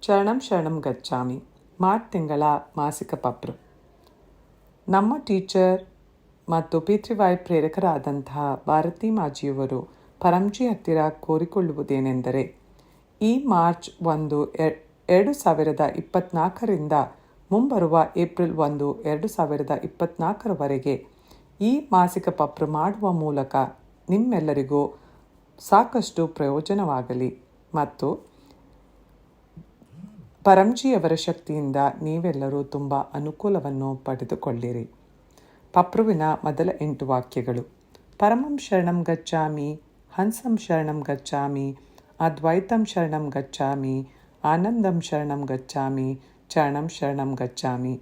ಶರಣಂ ಶರಣಂ ಗಚ್ಚಾಮಿ ಮಾರ್ಚ್ ತಿಂಗಳ ಮಾಸಿಕ ಪತ್ರ. ನಮ್ಮ ಟೀಚರ್ ಮತ್ತು ಪಿತೃವಾಯ್ ಪ್ರೇರಕರಾದಂತಹ ಭಾರತಿ ಮಾಜಿಯವರು ಪರಂಜಿ ಹತ್ತಿರ ಕೋರಿಕೊಳ್ಳುವುದೇನೆಂದರೆ, ಈ ಮಾರ್ಚ್ 1, 2024ರಿಂದ ಮುಂಬರುವ ಏಪ್ರಿಲ್ 1, 2024ರವರೆಗೆ ಈ ಮಾಸಿಕ ಪತ್ರ ಮಾಡುವ ಮೂಲಕ ನಿಮ್ಮೆಲ್ಲರಿಗೂ ಸಾಕಷ್ಟು ಪ್ರಯೋಜನವಾಗಲಿ ಮತ್ತು ಪರಂಜಿಯವರ ಶಕ್ತಿಯಿಂದ ನೀವೆಲ್ಲರೂ ತುಂಬ ಅನುಕೂಲವನ್ನು ಪಡೆದುಕೊಳ್ಳಿರಿ. ಪಪ್ರುವಿನ ಮೊದಲ 8 ವಾಕ್ಯಗಳು: ಪರಮಂ ಶರಣಂ ಗಚ್ಚಾಮಿ, ಹಂಸಂ ಶರಣಂ ಗಚ್ಚಾಮಿ, ಅದ್ವೈತಂ ಶರಣಂ ಗಚ್ಚಾಮಿ, ಆನಂದಂ ಶರಣಂ ಗಚ್ಚಾಮಿ, ಚರಣಂ ಶರಣಂ ಗಚ್ಚಾಮಿ.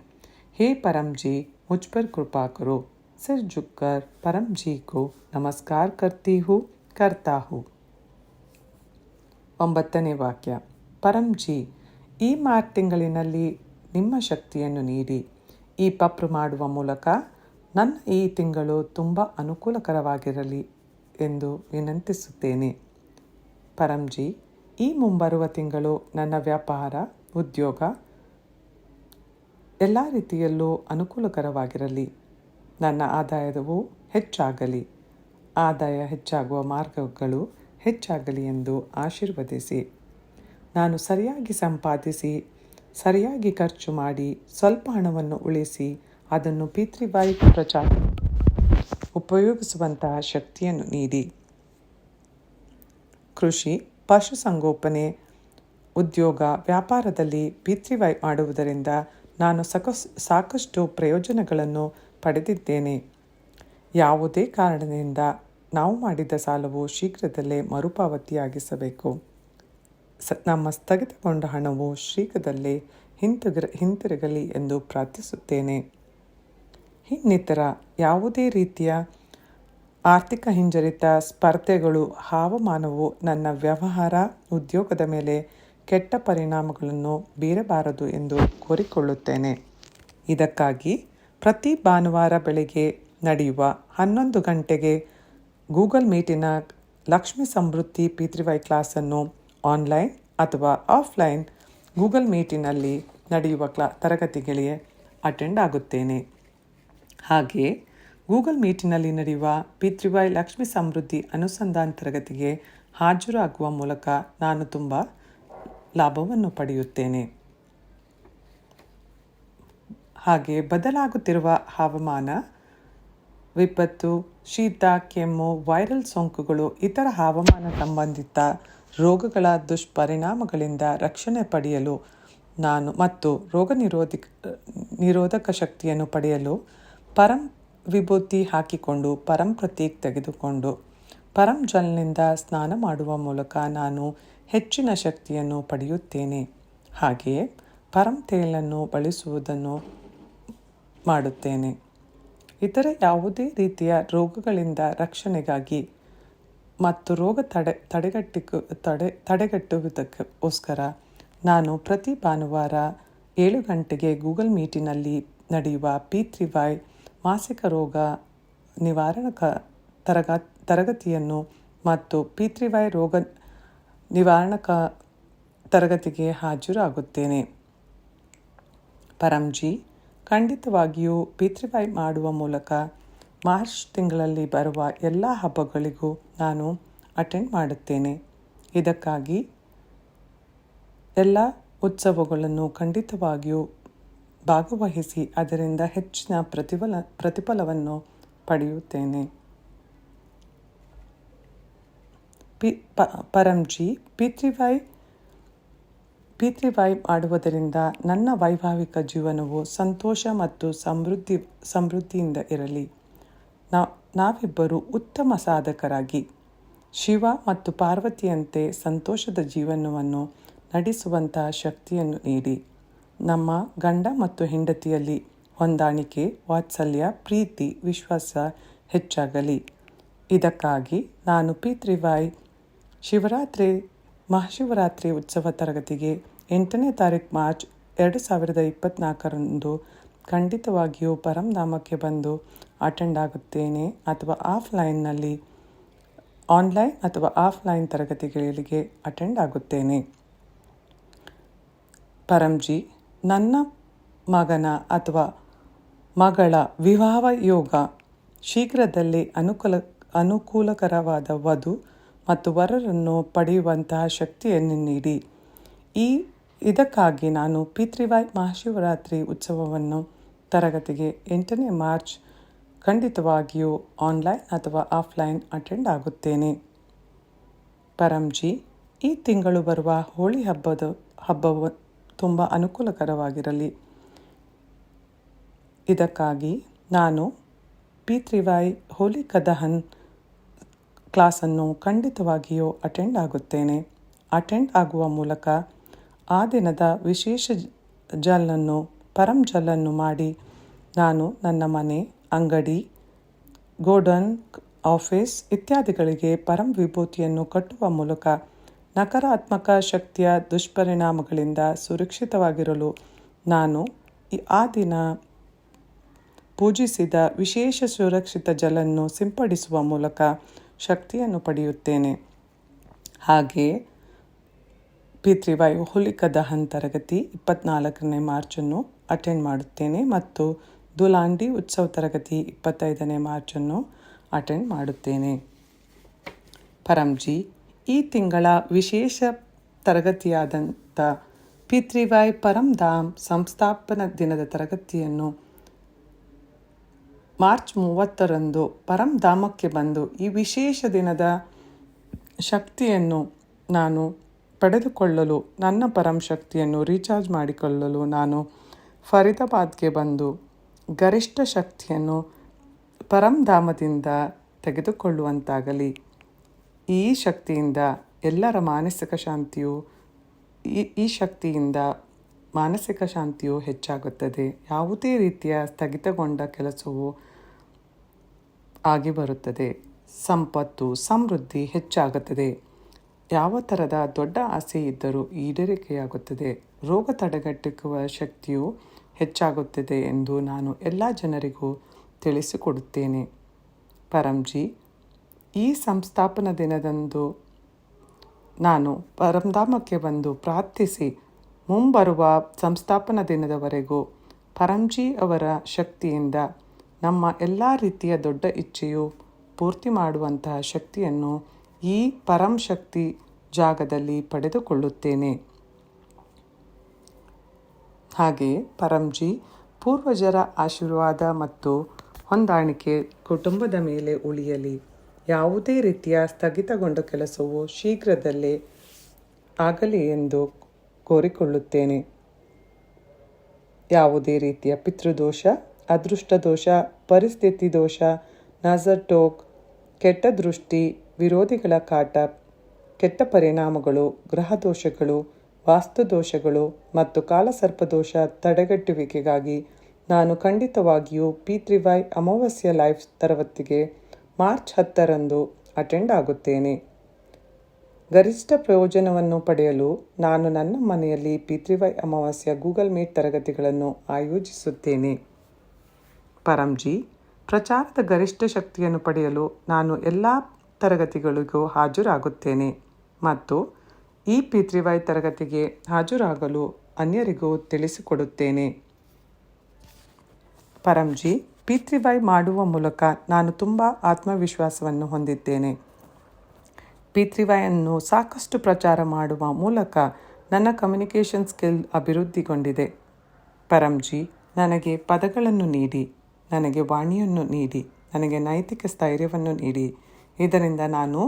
हे परम जी, मुझ पर कृपा करो. सिर झुककर परम जी को नमस्कार करती हूँ, करता हूँ. 9ನೇ ವಾಕ್ಯ: ಪರಂ ಜಿ, ಈ ಮಾರ್ಚ್ ತಿಂಗಳಿನಲ್ಲಿ ನಿಮ್ಮ ಶಕ್ತಿಯನ್ನು ನೀಡಿ. ಈ ಪಪ್ರು ಮಾಡುವ ಮೂಲಕ ನನ್ನ ಈ ತಿಂಗಳು ತುಂಬ ಅನುಕೂಲಕರವಾಗಿರಲಿ ಎಂದು ವಿನಂತಿಸುತ್ತೇನೆ. ಪರಂಜಿ, ಈ ಮುಂಬರುವ ತಿಂಗಳು ನನ್ನ ವ್ಯಾಪಾರ, ಉದ್ಯೋಗ ಎಲ್ಲ ರೀತಿಯಲ್ಲೂ ಅನುಕೂಲಕರವಾಗಿರಲಿ. ನನ್ನ ಆದಾಯವು ಹೆಚ್ಚಾಗಲಿ, ಆದಾಯ ಹೆಚ್ಚಾಗುವ ಮಾರ್ಗಗಳು ಹೆಚ್ಚಾಗಲಿ ಎಂದು ಆಶೀರ್ವದಿಸಿ. ನಾನು ಸರಿಯಾಗಿ ಸಂಪಾದಿಸಿ, ಸರಿಯಾಗಿ ಖರ್ಚು ಮಾಡಿ, ಸ್ವಲ್ಪ ಹಣವನ್ನು ಉಳಿಸಿ ಅದನ್ನು ಪಿತೃವಾಯ್ ಪ್ರಚಾರ ಉಪಯೋಗಿಸುವಂತಹ ಶಕ್ತಿಯನ್ನು ನೀಡಿ. ಕೃಷಿ, ಪಶುಸಂಗೋಪನೆ, ಉದ್ಯೋಗ, ವ್ಯಾಪಾರದಲ್ಲಿ ಪಿತೃವಾಯ್ ಮಾಡುವುದರಿಂದ ನಾನು ಸಾಕಷ್ಟು ಪ್ರಯೋಜನಗಳನ್ನು ಪಡೆದಿದ್ದೇನೆ. ಯಾವುದೇ ಕಾರಣದಿಂದ ನಾವು ಮಾಡಿದ ಸಾಲವು ಶೀಘ್ರದಲ್ಲೇ ಮರುಪಾವತಿಯಾಗಿಸಬೇಕು. ನಮ್ಮ ಸ್ಥಗಿತಗೊಂಡ ಹಣವು ಶೀಘ್ರದಲ್ಲೇ ಹಿಂತಿರುಗಲಿ ಎಂದು ಪ್ರಾರ್ಥಿಸುತ್ತೇನೆ. ಇನ್ನಿತರ ಯಾವುದೇ ರೀತಿಯ ಆರ್ಥಿಕ ಹಿಂಜರಿತ, ಸ್ಪರ್ಧೆಗಳು, ಹವಾಮಾನವು ನನ್ನ ವ್ಯವಹಾರ, ಉದ್ಯೋಗದ ಮೇಲೆ ಕೆಟ್ಟ ಪರಿಣಾಮಗಳನ್ನು ಬೀರಬಾರದು ಎಂದು ಕೋರಿಕೊಳ್ಳುತ್ತೇನೆ. ಇದಕ್ಕಾಗಿ ಪ್ರತಿ ಭಾನುವಾರ ಬೆಳಗ್ಗೆ ನಡೆಯುವ 11 ಗಂಟೆಗೆ ಗೂಗಲ್ ಮೀಟಿನ ಲಕ್ಷ್ಮೀ ಸಮೃದ್ಧಿ ಪಿತೃವಾಯ್ ಕ್ಲಾಸನ್ನು ಆನ್ಲೈನ್ ಅಥವಾ ಆಫ್ಲೈನ್ ಗೂಗಲ್ ಮೀಟಿನಲ್ಲಿ ನಡೆಯುವ ತರಗತಿಗಳಿಗೆ ಅಟೆಂಡ್ ಆಗುತ್ತೇನೆ. ಹಾಗೆಯೇ ಗೂಗಲ್ ಮೀಟಿನಲ್ಲಿ ನಡೆಯುವ ಪಿತೃವಾಯ್ ಲಕ್ಷ್ಮೀ ಸಮೃದ್ಧಿ ಅನುಸಂಧಾನ ತರಗತಿಗೆ ಹಾಜರಾಗುವ ಮೂಲಕ ನಾನು ತುಂಬ ಲಾಭವನ್ನು ಪಡೆಯುತ್ತೇನೆ. ಹಾಗೆ ಬದಲಾಗುತ್ತಿರುವ ಹವಾಮಾನ, ವಿಪತ್ತು, ಶೀತ, ಕೆಮ್ಮು, ವೈರಲ್ ಸೋಂಕುಗಳು, ಇತರ ಹವಾಮಾನ ಸಂಬಂಧಿತ ರೋಗಗಳ ದುಷ್ಪರಿಣಾಮಗಳಿಂದ ರಕ್ಷಣೆ ಪಡೆಯಲು ನಾನು ಮತ್ತು ರೋಗ ನಿರೋಧಕ ಶಕ್ತಿಯನ್ನು ಪಡೆಯಲು ಪರಂ ವಿಭೂತಿ ಹಾಕಿಕೊಂಡು, ಪರಂ ಪ್ರತೀಕ್ ತೆಗೆದುಕೊಂಡು, ಪರಂ ಜಲ್ನಿಂದ ಸ್ನಾನ ಮಾಡುವ ಮೂಲಕ ನಾನು ಹೆಚ್ಚಿನ ಶಕ್ತಿಯನ್ನು ಪಡೆಯುತ್ತೇನೆ. ಹಾಗೆಯೇ ಪರಂ ತೇಲನ್ನು ಬಳಸುವುದನ್ನು ಮಾಡುತ್ತೇನೆ. ಇತರ ಯಾವುದೇ ರೀತಿಯ ರೋಗಗಳಿಂದ ರಕ್ಷಣೆಗಾಗಿ ಮತ್ತು ರೋಗ ತಡೆಗಟ್ಟುವುದಕ್ಕೋಸ್ಕರ ನಾನು ಪ್ರತಿ ಭಾನುವಾರ 7 ಗಂಟೆಗೆ ಗೂಗಲ್ ಮೀಟಿನಲ್ಲಿ ನಡೆಯುವ ಪಿತೃವಾಯ್ ಮಾಸಿಕ ರೋಗ ನಿವಾರಣಕ ತರಗತಿಯನ್ನು ಮತ್ತು ಪಿತೃವಾಯ್ ರೋಗ ನಿವಾರಣಕ ತರಗತಿಗೆ ಹಾಜರಾಗುತ್ತೇನೆ. ಪರಂಜಿ, ಖಂಡಿತವಾಗಿಯೂ ಪಿತೃವಾಯ್ ಮಾಡುವ ಮೂಲಕ ಮಾರ್ಚ್ ತಿಂಗಳಲ್ಲಿ ಬರುವ ಎಲ್ಲ ಹಬ್ಬಗಳಿಗೂ ನಾನು ಅಟೆಂಡ್ ಮಾಡುತ್ತೇನೆ. ಇದಕ್ಕಾಗಿ ಎಲ್ಲ ಉತ್ಸವಗಳನ್ನು ಖಂಡಿತವಾಗಿಯೂ ಭಾಗವಹಿಸಿ ಅದರಿಂದ ಹೆಚ್ಚಿನ ಪ್ರತಿಫಲವನ್ನು ಪಡೆಯುತ್ತೇನೆ. ಪರಂಜಿ, ಪಿತೃವಾಯ್ ಮಾಡುವುದರಿಂದ ನನ್ನ ವೈವಾಹಿಕ ಜೀವನವು ಸಂತೋಷ ಮತ್ತು ಸಮೃದ್ಧಿಯಿಂದ ಇರಲಿ. ನಾವಿಬ್ಬರು ಉತ್ತಮ ಸಾಧಕರಾಗಿ ಶಿವ ಮತ್ತು ಪಾರ್ವತಿಯಂತೆ ಸಂತೋಷದ ಜೀವನವನ್ನು ನಡೆಸುವಂತಹ ಶಕ್ತಿಯನ್ನು ನೀಡಿ. ನಮ್ಮ ಗಂಡ ಮತ್ತು ಹೆಂಡತಿಯಲ್ಲಿ ಹೊಂದಾಣಿಕೆ, ವಾತ್ಸಲ್ಯ, ಪ್ರೀತಿ, ವಿಶ್ವಾಸ ಹೆಚ್ಚಾಗಲಿ. ಇದಕ್ಕಾಗಿ ನಾನು ಪಿತೃವಾಯ್ ಮಹಾಶಿವರಾತ್ರಿ ಉತ್ಸವ ತರಗತಿಗೆ 8ನೇ ತಾರೀಕು ಮಾರ್ಚ್ 2024ರಂದು ಖಂಡಿತವಾಗಿಯೂ ಪರಂಧಾಮಕ್ಕೆ ಬಂದು ಅಟೆಂಡ್ ಆಗುತ್ತೇನೆ ಅಥವಾ ಆನ್ಲೈನ್ ಅಥವಾ ಆಫ್ಲೈನ್ ತರಗತಿಗಳಿಗೆ ಅಟೆಂಡ್ ಆಗುತ್ತೇನೆ. ಪರಂಜಿ, ನನ್ನ ಮಗನ ಅಥವಾ ಮಗಳ ವಿವಾಹ ಯೋಗ, ಶೀಘ್ರದಲ್ಲೇ ಅನುಕೂಲಕರವಾದ ವಧು ಮತ್ತು ವರರನ್ನು ಪಡೆಯುವಂತಹ ಶಕ್ತಿಯನ್ನು ನೀಡಿ. ಇದಕ್ಕಾಗಿ ನಾನು ಪಿತೃವಾಯ್ ಮಹಾಶಿವರಾತ್ರಿ ಉತ್ಸವವನ್ನು ತರಗತಿಗೆ 8ನೇ ಮಾರ್ಚ್ ಖಂಡಿತವಾಗಿಯೂ ಆನ್ಲೈನ್ ಅಥವಾ ಆಫ್ಲೈನ್ ಅಟೆಂಡ್ ಆಗುತ್ತೇನೆ. ಪರಂಜಿ, ಈ ತಿಂಗಳು ಬರುವ ಹೋಳಿ ಹಬ್ಬವು ತುಂಬ ಅನುಕೂಲಕರವಾಗಿರಲಿ. ಇದಕ್ಕಾಗಿ ನಾನು ಪಿತೃವಾಯ್ ಹೋಲಿಕಾ ದಹನ್ ಕ್ಲಾಸನ್ನು ಖಂಡಿತವಾಗಿಯೂ ಅಟೆಂಡ್ ಆಗುತ್ತೇನೆ. ಅಟೆಂಡ್ ಆಗುವ ಮೂಲಕ ಆ ದಿನದ ವಿಶೇಷ ಪರಂ ಜಲನ್ನು ಮಾಡಿ ನಾನು ನನ್ನ ಮನೆ, ಅಂಗಡಿ, ಗೋಡನ್, ಆಫೀಸ್ ಇತ್ಯಾದಿಗಳಿಗೆ ಪರಂ ವಿಭೂತಿಯನ್ನು ಕಟ್ಟುವ ಮೂಲಕ ನಕಾರಾತ್ಮಕ ಶಕ್ತಿಯ ದುಷ್ಪರಿಣಾಮಗಳಿಂದ ಸುರಕ್ಷಿತವಾಗಿರಲು ನಾನು ಆ ದಿನ ಪೂಜಿಸಿದ ವಿಶೇಷ ಸುರಕ್ಷಿತ ಜಲನ್ನು ಸಿಂಪಡಿಸುವ ಮೂಲಕ ಶಕ್ತಿಯನ್ನು ಪಡೆಯುತ್ತೇನೆ. ಹಾಗೆಯೇ ಪಿತೃವಾಯ್ ಹೋಲಿಕಾ ದಹನ್ ತರಗತಿ 24ನೇ ಮಾರ್ಚನ್ನು ಅಟೆಂಡ್ ಮಾಡುತ್ತೇನೆ ಮತ್ತು ದುಲಾಂಡಿ ಉತ್ಸವ ತರಗತಿ 25ನೇ ಮಾರ್ಚನ್ನು ಅಟೆಂಡ್ ಮಾಡುತ್ತೇನೆ. ಪರಂಜಿ, ಈ ತಿಂಗಳ ವಿಶೇಷ ತರಗತಿಯಾದಂಥ ಪಿತೃವಾಯ್ ಪರಂಧಾಮ್ ಸಂಸ್ಥಾಪನಾ ದಿನದ ತರಗತಿಯನ್ನು ಮಾರ್ಚ್ 30ರಂದು ಪರಂಧಾಮಕ್ಕೆ ಬಂದು ಈ ವಿಶೇಷ ದಿನದ ಶಕ್ತಿಯನ್ನು ನಾನು ಪಡೆದುಕೊಳ್ಳಲು, ನನ್ನ ಪರಂ ಶಕ್ತಿಯನ್ನು ರೀಚಾರ್ಜ್ ಮಾಡಿಕೊಳ್ಳಲು ನಾನು ಫರೀದಾಬಾದ್ಗೆ ಬಂದು ಗರಿಷ್ಠ ಶಕ್ತಿಯನ್ನು ಪರಂಧಾಮದಿಂದ ತೆಗೆದುಕೊಳ್ಳುವಂತಾಗಲಿ. ಈ ಶಕ್ತಿಯಿಂದ ಎಲ್ಲರ ಮಾನಸಿಕ ಶಾಂತಿಯು ಈ ಶಕ್ತಿಯಿಂದ ಮಾನಸಿಕ ಶಾಂತಿಯು ಹೆಚ್ಚಾಗುತ್ತದೆ. ಯಾವುದೇ ರೀತಿಯ ಸ್ಥಗಿತಗೊಂಡ ಕೆಲಸವು ಆಗಿ ಬರುತ್ತದೆ. ಸಂಪತ್ತು, ಸಮೃದ್ಧಿ ಹೆಚ್ಚಾಗುತ್ತದೆ. ಯಾವ ಥರದ ದೊಡ್ಡ ಆಸೆ ಇದ್ದರೂ ಈಡೇರಿಕೆಯಾಗುತ್ತದೆ. ರೋಗ ತಡೆಗಟ್ಟುವ ಶಕ್ತಿಯು ಹೆಚ್ಚಾಗುತ್ತದೆ ಎಂದು ನಾನು ಎಲ್ಲ ಜನರಿಗೂ ತಿಳಿಸಿಕೊಡುತ್ತೇನೆ. ಪರಂಜಿ, ಈ ಸಂಸ್ಥಾಪನಾ ದಿನದಂದು ನಾನು ಪರಂಧಾಮಕ್ಕೆ ಬಂದು ಪ್ರಾರ್ಥಿಸಿ ಮುಂಬರುವ ಸಂಸ್ಥಾಪನಾ ದಿನದವರೆಗೂ ಪರಂಜಿ ಅವರ ಶಕ್ತಿಯಿಂದ ನಮ್ಮ ಎಲ್ಲ ರೀತಿಯ ದೊಡ್ಡ ಇಚ್ಛೆಯು ಪೂರ್ತಿ ಮಾಡುವಂತಹ ಶಕ್ತಿಯನ್ನು ಈ ಪರಂ ಶಕ್ತಿ ಜಾಗದಲ್ಲಿ ಪಡೆದುಕೊಳ್ಳುತ್ತೇನೆ. ಹಾಗೆಯೇ ಪರಂಜಿ ಪೂರ್ವಜರ ಆಶೀರ್ವಾದ ಮತ್ತು ಹೊಂದಾಣಿಕೆ ಕುಟುಂಬದ ಮೇಲೆ ಉಳಿಯಲಿ. ಯಾವುದೇ ರೀತಿಯ ಸ್ಥಗಿತಗೊಂಡ ಕೆಲಸವು ಶೀಘ್ರದಲ್ಲೇ ಆಗಲಿ ಎಂದು ಕೋರಿಕೊಳ್ಳುತ್ತೇನೆ. ಯಾವುದೇ ರೀತಿಯ ಪಿತೃದೋಷ, ಅದೃಷ್ಟ ದೋಷ, ಪರಿಸ್ಥಿತಿ ದೋಷ, ನಜರ್ ಟೋಕ್, ಕೆಟ್ಟ ದೃಷ್ಟಿ, ವಿರೋಧಿಗಳ ಕಾಟ, ಕೆಟ್ಟ ಪರಿಣಾಮಗಳು, ಗ್ರಹ ದೋಷಗಳು, ವಾಸ್ತು ದೋಷಗಳು ಮತ್ತು ಕಾಲಸರ್ಪದೋಷ ತಡೆಗಟ್ಟುವಿಕೆಗಾಗಿ ನಾನು ಖಂಡಿತವಾಗಿಯೂ ಪಿತೃವಾಯ್ ಅಮಾವಾಸ್ಯ ಲೈವ್ ತರಗತಿಗೆ ಮಾರ್ಚ್ 10ರಂದು ಅಟೆಂಡ್ ಆಗುತ್ತೇನೆ. ಗರಿಷ್ಠ ಪ್ರಯೋಜನವನ್ನು ಪಡೆಯಲು ನಾನು ನನ್ನ ಮನೆಯಲ್ಲಿ ಪಿತೃವಾಯ್ ಅಮಾವಾಸ್ಯ ಗೂಗಲ್ ಮೀಟ್ ತರಗತಿಗಳನ್ನು ಆಯೋಜಿಸುತ್ತೇನೆ. ಪರಂಜಿ, ಪ್ರಚಾರದ ಗರಿಷ್ಠ ಶಕ್ತಿಯನ್ನು ಪಡೆಯಲು ನಾನು ಎಲ್ಲ ತರಗತಿಗಳಿಗೂ ಹಾಜರಾಗುತ್ತೇನೆ ಮತ್ತು ಈ ಪಿತೃವಾಯ್ ತರಗತಿಗೆ ಹಾಜರಾಗಲು ಅನ್ಯರಿಗೂ ತಿಳಿಸಿಕೊಡುತ್ತೇನೆ. ಪರಂಜಿ, ಪಿತೃವಾಯ್ ಮಾಡುವ ಮೂಲಕ ನಾನು ತುಂಬ ಆತ್ಮವಿಶ್ವಾಸವನ್ನು ಹೊಂದಿದ್ದೇನೆ. ಪಿತೃವಾಯನ್ನು ಸಾಕಷ್ಟು ಪ್ರಚಾರ ಮಾಡುವ ಮೂಲಕ ನನ್ನ ಕಮ್ಯುನಿಕೇಷನ್ ಸ್ಕಿಲ್ ಅಭಿವೃದ್ಧಿಗೊಂಡಿದೆ. ಪರಂಜಿ, ನನಗೆ ಪದಗಳನ್ನು ನೀಡಿ, ನನಗೆ ವಾಣಿಯನ್ನು ನೀಡಿ, ನನಗೆ ನೈತಿಕ ಸ್ಥೈರ್ಯವನ್ನು ನೀಡಿ. ಇದರಿಂದ ನಾನು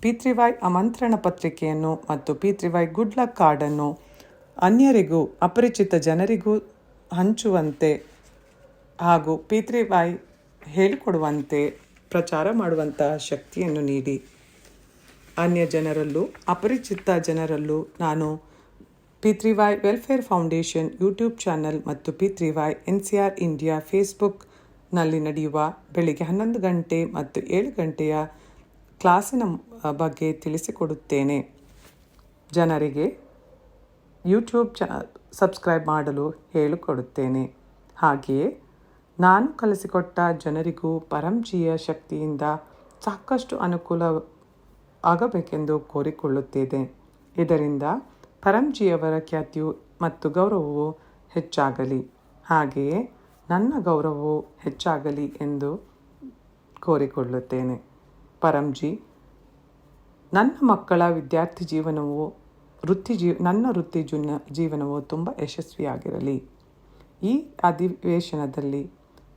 ಪಿತೃವಾಯ್ ಆಮಂತ್ರಣ ಪತ್ರಿಕೆಯನ್ನು ಮತ್ತು ಪಿತೃವಾಯ್ ಗುಡ್ ಲಕ್ ಕಾರ್ಡನ್ನು ಅನ್ಯರಿಗೂ ಅಪರಿಚಿತ ಜನರಿಗೂ ಹಂಚುವಂತೆ ಹಾಗೂ ಪಿತೃವಾಯ್ ಹೇಳಿಕೊಡುವಂತೆ ಪ್ರಚಾರ ಮಾಡುವಂತಹ ಶಕ್ತಿಯನ್ನು ನೀಡಿ. ಅನ್ಯ ಜನರಲ್ಲೂ ಅಪರಿಚಿತ ಜನರಲ್ಲೂ ನಾನು ಪಿತೃವಾಯ್ ವೆಲ್ಫೇರ್ ಫೌಂಡೇಶನ್ ಯೂಟ್ಯೂಬ್ ಚಾನಲ್ ಮತ್ತು ಪಿತೃವಾಯ್ NCR ಇಂಡಿಯಾ ಫೇಸ್ಬುಕ್ನಲ್ಲಿ ನಡೆಯುವ ಬೆಳಿಗ್ಗೆ 11 ಗಂಟೆ ಮತ್ತು 7 ಗಂಟೆಯ ಕ್ಲಾಸಿನ ಬಗ್ಗೆ ತಿಳಿಸಿಕೊಡುತ್ತೇನೆ. ಜನರಿಗೆ ಯೂಟ್ಯೂಬ್ ಸಬ್ಸ್ಕ್ರೈಬ್ ಮಾಡಲು ಹೇಳಿಕೊಡುತ್ತೇನೆ. ಹಾಗೆಯೇ ನಾನು ಕಲಿಸಿಕೊಟ್ಟ ಜನರಿಗೂ ಪರಂಜಿಯ ಶಕ್ತಿಯಿಂದ ಸಾಕಷ್ಟು ಅನುಕೂಲ ಆಗಬೇಕೆಂದು ಕೋರಿಕೊಳ್ಳುತ್ತೇನೆ. ಇದರಿಂದ ಪರಂಜಿಯವರ ಖ್ಯಾತಿಯು ಮತ್ತು ಗೌರವವು ಹೆಚ್ಚಾಗಲಿ. ಹಾಗೆಯೇ ನನ್ನ ಗೌರವವು ಹೆಚ್ಚಾಗಲಿ ಎಂದು ಕೋರಿಕೊಳ್ಳುತ್ತೇನೆ. ಪರಂಜಿ, ನನ್ನ ಮಕ್ಕಳ ವಿದ್ಯಾರ್ಥಿ ಜೀವನವು ನನ್ನ ವೃತ್ತಿ ಜೀವನವು ತುಂಬ ಯಶಸ್ವಿಯಾಗಿರಲಿ. ಈ ಅಧಿವೇಶನದಲ್ಲಿ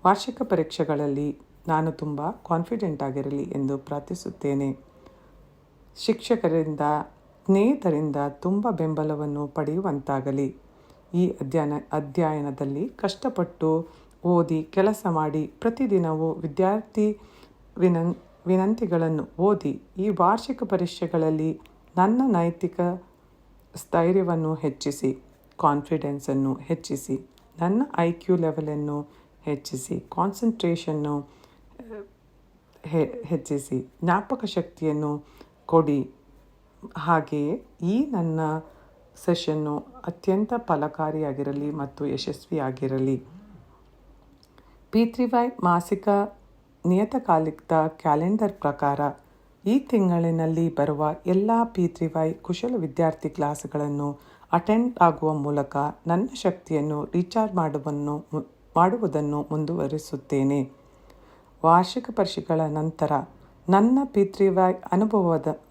ವಾರ್ಷಿಕ ಪರೀಕ್ಷೆಗಳಲ್ಲಿ ನಾನು ತುಂಬ ಕಾನ್ಫಿಡೆಂಟ್ ಆಗಿರಲಿ ಎಂದು ಪ್ರಾರ್ಥಿಸುತ್ತೇನೆ. ಶಿಕ್ಷಕರಿಂದ, ಸ್ನೇಹಿತರಿಂದ ತುಂಬ ಬೆಂಬಲವನ್ನು ಪಡೆಯುವಂತಾಗಲಿ. ಈ ಅಧ್ಯಯನದಲ್ಲಿ ಕಷ್ಟಪಟ್ಟು ಓದಿ ಕೆಲಸ ಮಾಡಿ ಪ್ರತಿದಿನವೂ ವಿದ್ಯಾರ್ಥಿ ವಿನಂತಿಗಳನ್ನು ಓದಿ ಈ ವಾರ್ಷಿಕ ಪರೀಕ್ಷೆಗಳಲ್ಲಿ ನನ್ನ ನೈತಿಕ ಸ್ಥೈರ್ಯವನ್ನು ಹೆಚ್ಚಿಸಿ, ಕಾನ್ಫಿಡೆನ್ಸನ್ನು ಹೆಚ್ಚಿಸಿ, ನನ್ನ IQ ಲೆವೆಲನ್ನು ಹೆಚ್ಚಿಸಿ, ಕಾನ್ಸಂಟ್ರೇಷನ್ನು ಹೆಚ್ಚಿಸಿ, ಜ್ಞಾಪಕ ಶಕ್ತಿಯನ್ನು ಕೊಡಿ. ಹಾಗೆಯೇ ಈ ನನ್ನ ಸೆಷನ್ನು ಅತ್ಯಂತ ಫಲಕಾರಿಯಾಗಿರಲಿ ಮತ್ತು ಯಶಸ್ವಿಯಾಗಿರಲಿ. P3Y ಮಾಸಿಕ ನಿಯತಕಾಲಿಕದ ಕ್ಯಾಲೆಂಡರ್ ಪ್ರಕಾರ ಈ ತಿಂಗಳಿನಲ್ಲಿ ಬರುವ ಎಲ್ಲ P3Y ಕುಶಲ ವಿದ್ಯಾರ್ಥಿ ಕ್ಲಾಸ್ಗಳನ್ನು ಅಟೆಂಡ್ ಆಗುವ ಮೂಲಕ ನನ್ನ ಶಕ್ತಿಯನ್ನು ರೀಚಾರ್ಜ್ ಮಾಡುವುದನ್ನು ಮುಂದುವರಿಸುತ್ತೇನೆ. ವಾರ್ಷಿಕ ಪರೀಕ್ಷೆಗಳ ನಂತರ ನನ್ನ P3Y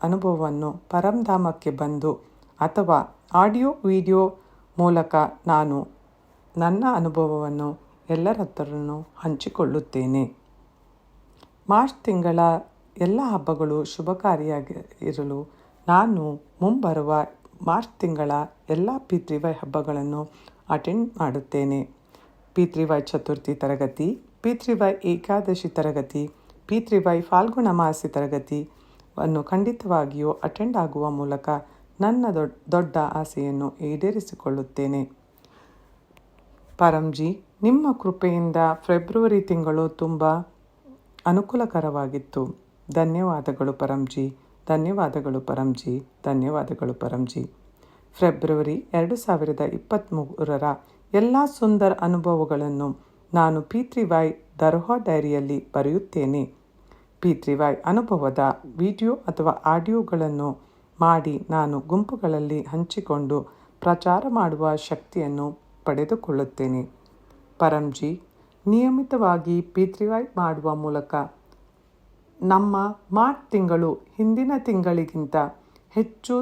ಅನುಭವವನ್ನು ಪರಂಧಾಮಕ್ಕೆ ಬಂದು ಅಥವಾ ಆಡಿಯೋ-ವಿಡಿಯೋ ಮೂಲಕ ನಾನು ನನ್ನ ಅನುಭವವನ್ನು ಎಲ್ಲರ ಹತ್ರನೂ ಹಂಚಿಕೊಳ್ಳುತ್ತೇನೆ. ಮಾರ್ಚ್ ತಿಂಗಳ ಎಲ್ಲ ಹಬ್ಬಗಳು ಶುಭಕಾರಿಯಾಗಿರಲು ನಾನು ಮುಂಬರುವ ಮಾರ್ಚ್ ತಿಂಗಳ ಎಲ್ಲ P3Y ಹಬ್ಬಗಳನ್ನು ಅಟೆಂಡ್ ಮಾಡುತ್ತೇನೆ. P3Y ಚತುರ್ಥಿ ತರಗತಿ, P3Y ಏಕಾದಶಿ ತರಗತಿ, P3Y ಫಾಲ್ಗುಣ ಮಾಸಿ ತರಗತಿಯನ್ನು ಖಂಡಿತವಾಗಿಯೂ ಅಟೆಂಡ್ ಆಗುವ ಮೂಲಕ ನನ್ನ ದೊಡ್ಡ ಆಸೆಯನ್ನು ಈಡೇರಿಸಿಕೊಳ್ಳುತ್ತೇನೆ. ಪರಂಜಿ, ನಿಮ್ಮ ಕೃಪೆಯಿಂದ ಫೆಬ್ರವರಿ ತಿಂಗಳು ತುಂಬ ಅನುಕೂಲಕರವಾಗಿತ್ತು. ಧನ್ಯವಾದಗಳು ಪರಂಜಿ, ಧನ್ಯವಾದಗಳು ಪರಂಜಿ, ಧನ್ಯವಾದಗಳು ಪರಂಜಿ. ಫೆಬ್ರವರಿ 2023ರ ಎಲ್ಲ ಸುಂದರ ಅನುಭವಗಳನ್ನು ನಾನು P3Y ದರೋಹಾ ಡೈರಿಯಲ್ಲಿ ಬರೆಯುತ್ತೇನೆ. P3Y ಅನುಭವದ ವಿಡಿಯೋ ಅಥವಾ ಆಡಿಯೋಗಳನ್ನು ಮಾಡಿ ನಾನು ಗುಂಪುಗಳಲ್ಲಿ ಹಂಚಿಕೊಂಡು ಪ್ರಚಾರ ಮಾಡುವ ಶಕ್ತಿಯನ್ನು ಪಡೆದುಕೊಳ್ಳುತ್ತೇನೆ. ಪರಂಜಿ, ನಿಯಮಿತವಾಗಿ P3Y ಮಾಡುವ ಮೂಲಕ ನಮ್ಮ ಮಾರ್ಚ್ ತಿಂಗಳು ಹಿಂದಿನ ತಿಂಗಳಿಗಿಂತ ಹೆಚ್ಚು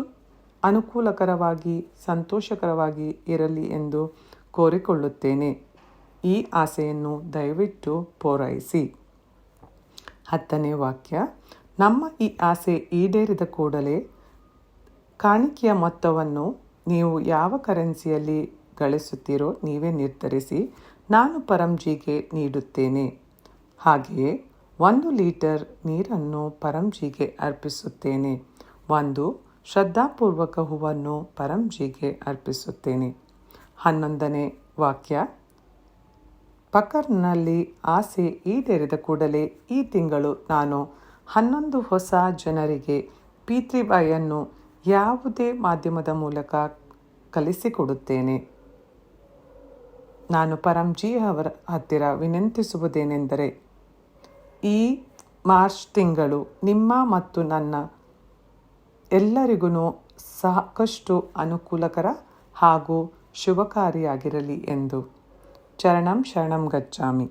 ಅನುಕೂಲಕರವಾಗಿ ಸಂತೋಷಕರವಾಗಿ ಇರಲಿ ಎಂದು ಕೋರಿಕೊಳ್ಳುತ್ತೇನೆ. ಈ ಆಸೆಯನ್ನು ದಯವಿಟ್ಟು ಪೂರೈಸಿ. 10ನೇ ವಾಕ್ಯ. ನಮ್ಮ ಈ ಆಸೆ ಈಡೇರಿದ ಕೂಡಲೇ ಕಾಣಿಕೆಯ ಮೊತ್ತವನ್ನು ನೀವು ಯಾವ ಕರೆನ್ಸಿಯಲ್ಲಿ ಗಳಿಸುತ್ತೀರೋ ನೀವೇ ನಿರ್ಧರಿಸಿ, ನಾನು ಪರಂಜಿಗೆ ನೀಡುತ್ತೇನೆ. ಹಾಗೆಯೇ 1 ಲೀಟರ್ ನೀರನ್ನು ಪರಂಜಿಗೆ ಅರ್ಪಿಸುತ್ತೇನೆ. 1 ಶ್ರದ್ಧಾಪೂರ್ವಕ ಹೂವನ್ನು ಪರಂಜಿಗೆ ಅರ್ಪಿಸುತ್ತೇನೆ. 11ನೇ ವಾಕ್ಯ. ಪಕರ್ನಲ್ಲಿ ಆಸೆ ಈಡೇರಿದ ಕೂಡಲೇ ಈ ತಿಂಗಳು ನಾನು 11 ಹೊಸ ಜನರಿಗೆ P3Yಯನ್ನು ಯಾವುದೇ ಮಾಧ್ಯಮದ ಮೂಲಕ ಕಲಿಸಿಕೊಡುತ್ತೇನೆ. ನಾನು ಪರಂಜಿಯವರ ಹತ್ತಿರ ವಿನಂತಿಸುವುದೇನೆಂದರೆ, ಈ ಮಾರ್ಚ್ ತಿಂಗಳು ನಿಮ್ಮ ಮತ್ತು ನನ್ನ ಎಲ್ಲರಿಗೂ ಸಾಕಷ್ಟು ಅನುಕೂಲಕರ ಹಾಗೂ ಶುಭಕಾರಿಯಾಗಿರಲಿ ಎಂದು. ಚರಣಂ ಶರಣಂ ಗಚ್ಚಾಮಿ.